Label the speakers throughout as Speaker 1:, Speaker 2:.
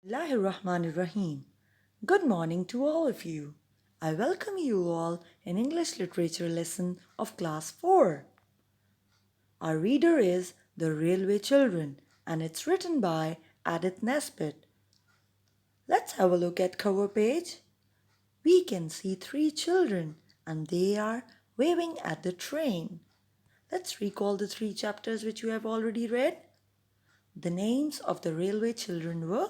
Speaker 1: Bismillahirrahmanirrahim. Good morning to all of you. I welcome you all in English Literature lesson of class 4. Our reader is The Railway Children and it's written by Edith Nesbit. Let's have a look at cover page. We can see 3 children and they are waving at the train. Let's recall the 3 chapters which you have already read. The names of the railway children were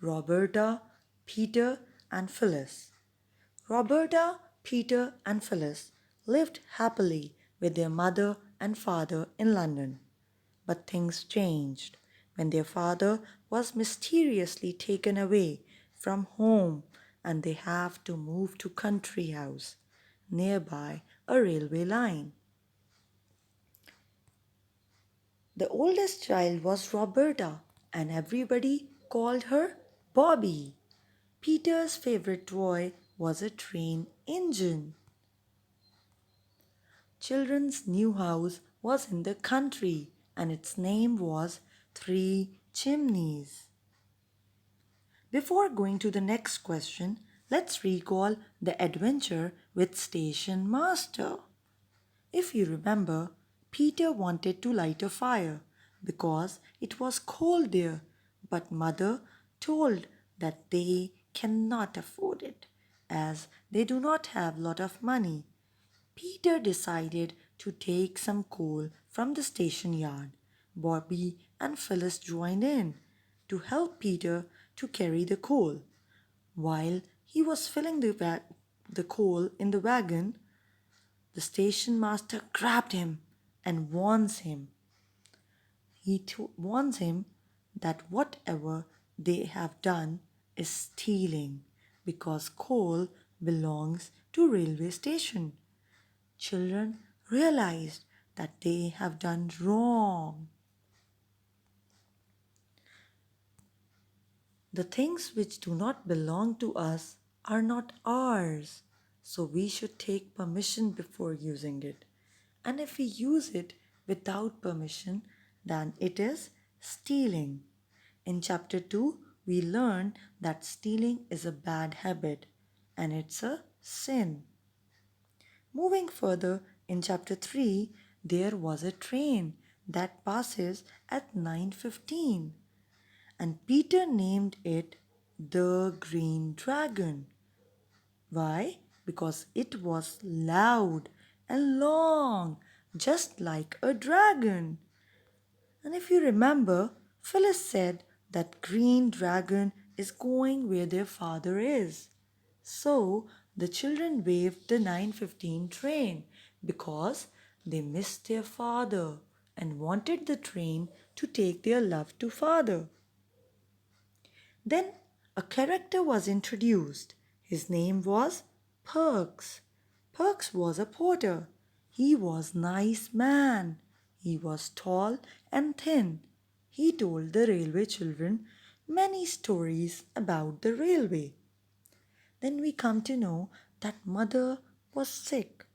Speaker 1: Roberta, Peter, and Phyllis. Roberta, Peter, and Phyllis lived happily with their mother and father in London. But things changed when their father was mysteriously taken away from home and they have to move to country house nearby a railway line. The oldest child was Roberta, and everybody called her Bobby. Peter's favorite toy was a train engine. Children's new house was in the country, and its name was Three Chimneys. Before going to the next question, let's recall the adventure with Station Master. If you remember, Peter wanted to light a fire because it was cold there, but Mother told that they cannot afford it as they do not have lot of money. Peter decided to take some coal from the station yard. Bobby and Phyllis joined in to help Peter to carry the coal. While he was filling the coal in the wagon, the station master grabbed him and warns him. Warns him that whatever they have done is stealing because coal belongs to railway station. Children realized that they have done wrong. The things which do not belong to us are not ours, so we should take permission before using it. And if we use it without permission, then it is stealing. In chapter 2, we learn that stealing is a bad habit and it's a sin. Moving further, in chapter 3, there was a train that passes at 9:15 and Peter named it the Green Dragon. Why? Because it was loud and long, just like a dragon. And if you remember, Phyllis said that Green Dragon is going where their father is. So the children waved the 9:15 train because they missed their father and wanted the train to take their love to father. Then a character was introduced. His name was Perks. Perks was a porter. He was nice man. He was tall and thin. He told the railway children many stories about the railway. Then we come to know that mother was sick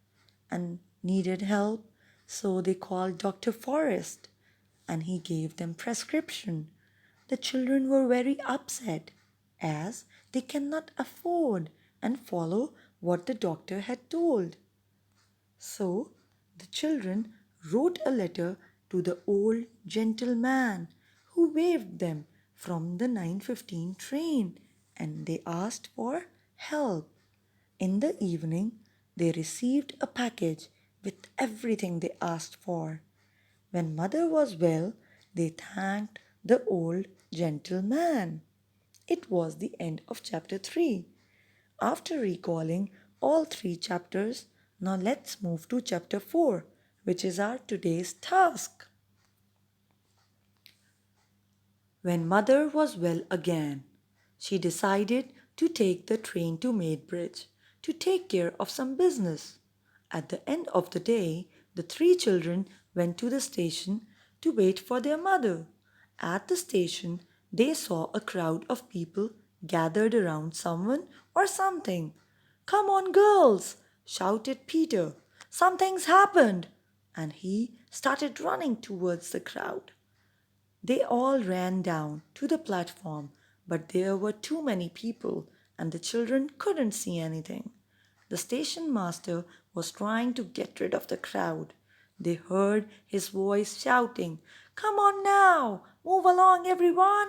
Speaker 1: and needed help, so they called Dr. Forrest and he gave them prescription. The children were very upset as they cannot afford and follow what the doctor had told. So the children wrote a letter to the old gentleman who waved them from the 9:15 train and they asked for help. In the evening, they received a package with everything they asked for. When mother was well, they thanked the old gentleman. It was the end of chapter 3. After recalling all 3 chapters, now let's move to chapter 4, which is our today's task. When mother was well again, she decided to take the train to Maidbridge to take care of some business. At the end of the day, the 3 children went to the station to wait for their mother. At the station, they saw a crowd of people gathered around someone or something. "Come on, girls!" shouted Peter. "Something's happened!" And he started running towards the crowd. They all ran down to the platform, but there were too many people and the children couldn't see anything. The station master was trying to get rid of the crowd. They heard his voice shouting, "Come on now! Move along, everyone!"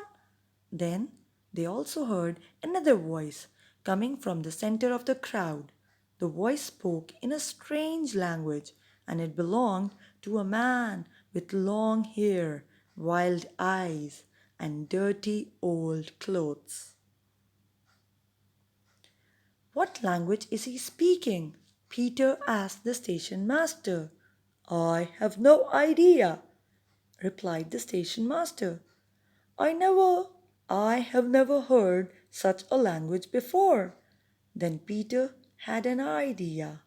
Speaker 1: Then they also heard another voice coming from the center of the crowd. The voice spoke in a strange language, and it belonged to a man with long hair, wild eyes, and dirty old clothes. "What language is he speaking?" Peter asked the station master. "I have no idea," replied the station master. I never, I have never heard such a language before." Then Peter had an idea.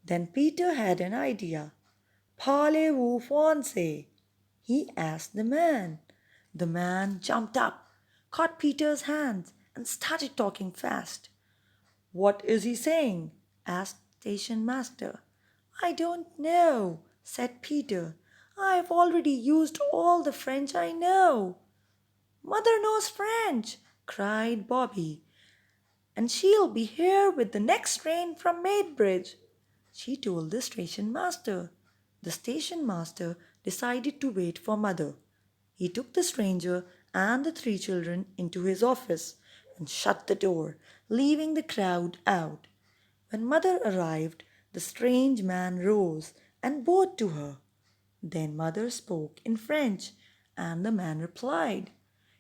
Speaker 1: Then Peter had an idea. "Parlez-vous français?" he asked the man. The man jumped up, caught Peter's hands, and started talking fast. "What is he saying?" asked station master. "I don't know," said Peter. "I've already used all the French I know." "Mother knows French!" cried Bobby, "and she'll be here with the next train from Maidbridge." She told the station master. The station master decided to wait for Mother. He took the stranger and the three children into his office and shut the door, leaving the crowd out. When Mother arrived, the strange man rose and bowed to her. Then Mother spoke in French, and the man replied.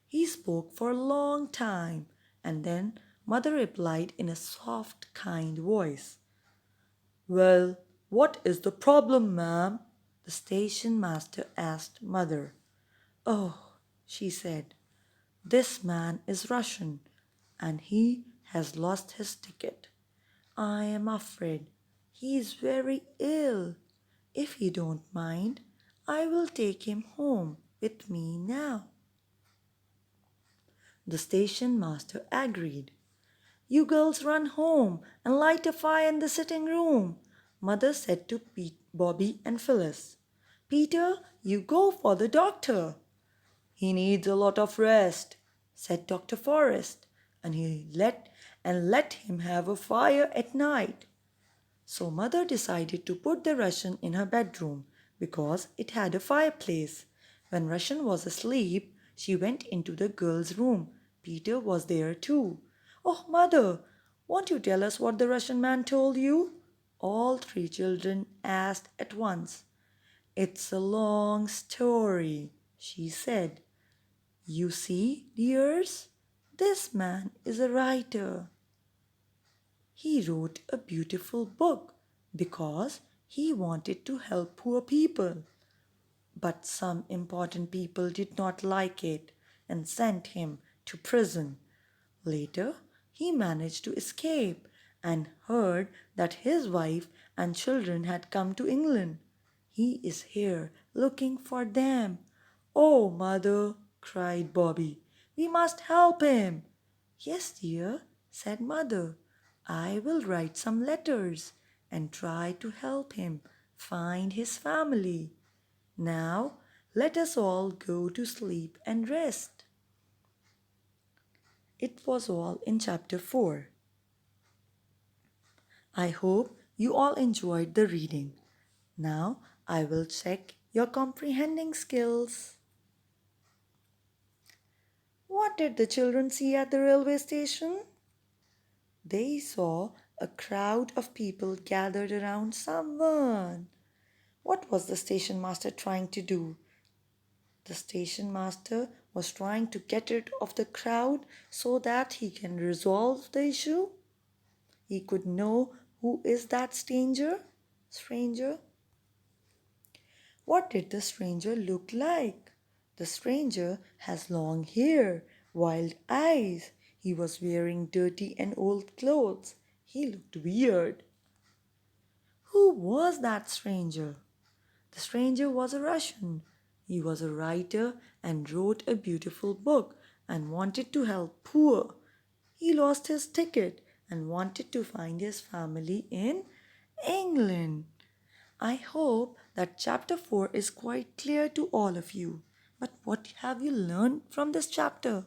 Speaker 1: He spoke for a long time, and then Mother replied in a soft, kind voice. "Well, what is the problem, ma'am?" the station master asked Mother. "Oh," she said, "this man is Russian, and he has lost his ticket. I am afraid he is very ill. If you don't mind, I will take him home with me now." The station master agreed. "You girls run home and light a fire in the sitting room," Mother said to Bobby and Phyllis. "Peter, you go for the doctor." "He needs a lot of rest," said Dr. Forrest, and let him have a fire at night." So Mother decided to put the Russian in her bedroom because it had a fireplace. When Russian was asleep, she went into the girls' room. Peter was there too. "Oh, Mother, won't you tell us what the Russian man told you?" all three children asked at once. "It's a long story," she said. "You see, dears, this man is a writer. He wrote a beautiful book because he wanted to help poor people. But some important people did not like it and sent him to prison. Later, he managed to escape and heard that his wife and children had come to England. He is here looking for them." "Oh, Mother," cried Bobby, "we must help him." "Yes, dear," said Mother. "I will write some letters and try to help him find his family. Now, let us all go to sleep and rest." It was all in chapter 4. I hope you all enjoyed the reading. Now I will check your comprehending skills. What did the children see at the railway station? They saw a crowd of people gathered around someone. What was the station master trying to do? The station master was trying to get rid of the crowd so that he can resolve the issue. He could know who is that stranger. What did the stranger look like? The stranger has long hair, wild eyes. He was wearing dirty and old clothes. He looked weird. Who was that stranger? The stranger was a Russian. He was a writer and wrote a beautiful book and wanted to help poor. He lost his ticket and wanted to find his family in England. I hope that chapter 4 is quite clear to all of you. But what have you learned from this chapter?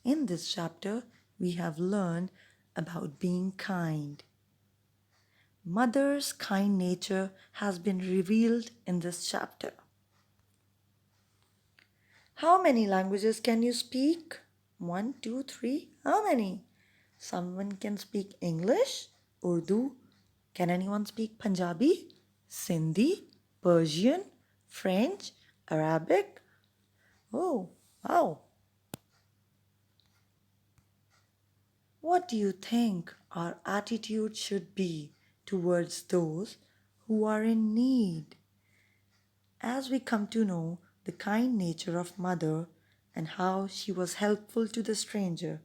Speaker 1: In this chapter, we have learned about being kind. Mother's kind nature has been revealed in this chapter. How many languages can you speak? One, two, three. How many? Someone can speak English, Urdu. Can anyone speak Punjabi, Sindhi, Persian, French, Arabic? Oh, wow. What do you think our attitude should be towards those who are in need? As we come to know the kind nature of Mother and how she was helpful to the stranger,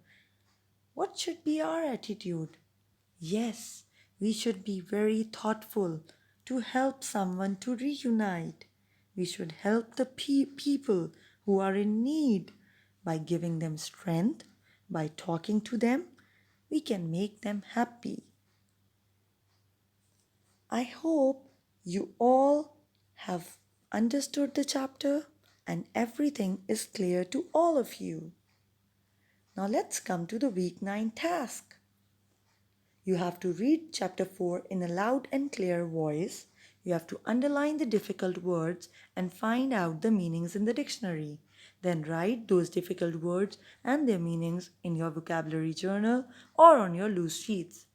Speaker 1: what should be our attitude? Yes, we should be very thoughtful to help someone to reunite. We should help the people who are in need by giving them strength, by talking to them. We can make them happy. I hope you all have understood the chapter and everything is clear to all of you. Now let's come to the week 9 task. You have to read chapter 4 in a loud and clear voice. You have to underline the difficult words and find out the meanings in the dictionary. Then write those difficult words and their meanings in your vocabulary journal or on your loose sheets.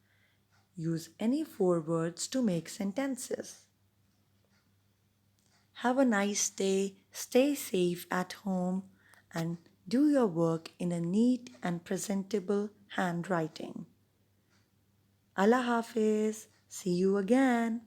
Speaker 1: Use any 4 words to make sentences. Have a nice day, stay safe at home, and do your work in a neat and presentable handwriting. Allah Hafiz. See you again.